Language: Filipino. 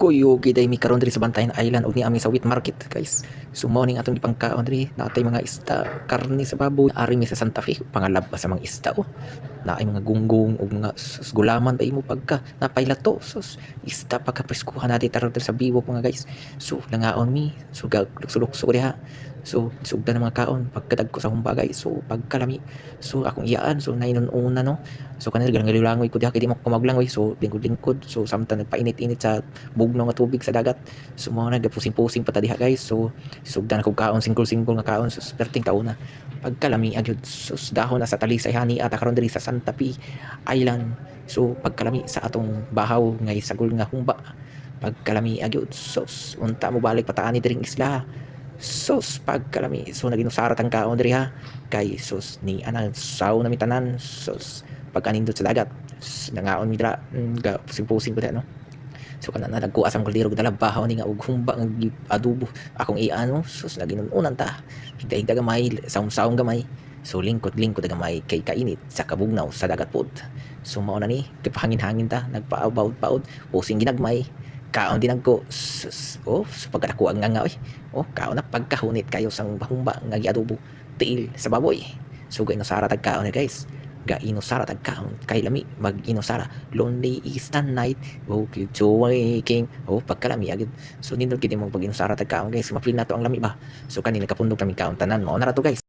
Kuyo giday mi karon diri sa Bantayan Island ug ni ami sa wheat market guys. So mao ning atong gipangkaon diri, natay mga isda, karne sa baboy, ari mi sa Santa Fe, pangalab pa sa mga isda oh. Naay mga gunggong ug mga gulaman pa imo pagka napay lato. Sus, isda pagkapreskuhan natin taron sa biwok mga guys. So langaon mi, so sulok-sulok diha. So sugda na mga kaon pagkadagko sa humba guys. So pagkalami, so akong iyaan so nainon una no. So kanila galang langoy ko diha kay di mo ko maglangoy. So lingkod-lingkod. So samtang nagpainit-init sa bugnaw nga tubig sa dagat. So mao na gapusing-pusing pa ta diha guys. So sugda na kog kaon singkol-singkol nga kaon so perting kauna. Pagkalami agyud sus dahon na sa talisay hani ata karon diri sa Santa Fe Island. So pagkalami sa atong bahaw ngay sagol nga humba. Pagkalami agyud sus unta mo balik pataani diring isla. Sus pagkalami so naginusarat ang kaon diri ha. Kay sus ni anang saw na mi tanan sus pagkanindot sa dagat. Nangaon mi dira ga pusing-pusing ko no. So kana na nagkuha sa kaldero dala bahaw ni nga og humba nga adobo akong iano sus naginunan ta higda gamay sawng-sawng gamay so lingkod-lingkod gamay kay kainit sa kabugnaw sa dagat pod. So mao na ni kapahangin-hangin ta nagpaabaw-paod pusing ginagmay kaon din ko sus oh so pagkadako ang nga oy oh kaon na pagkahunit kayo sang humba nga giadobo tiil sa baboy. So gaino sara tag kaon ni guys gaino sara tag kaon kay lami mag inosara lonely is the night oh so waking oh pagkalami agad so nindot gid mo pag inosara tag kaon guys mapil nato ang lami ba. So kanina kapundok kami kaon tanan mao na ra to guys.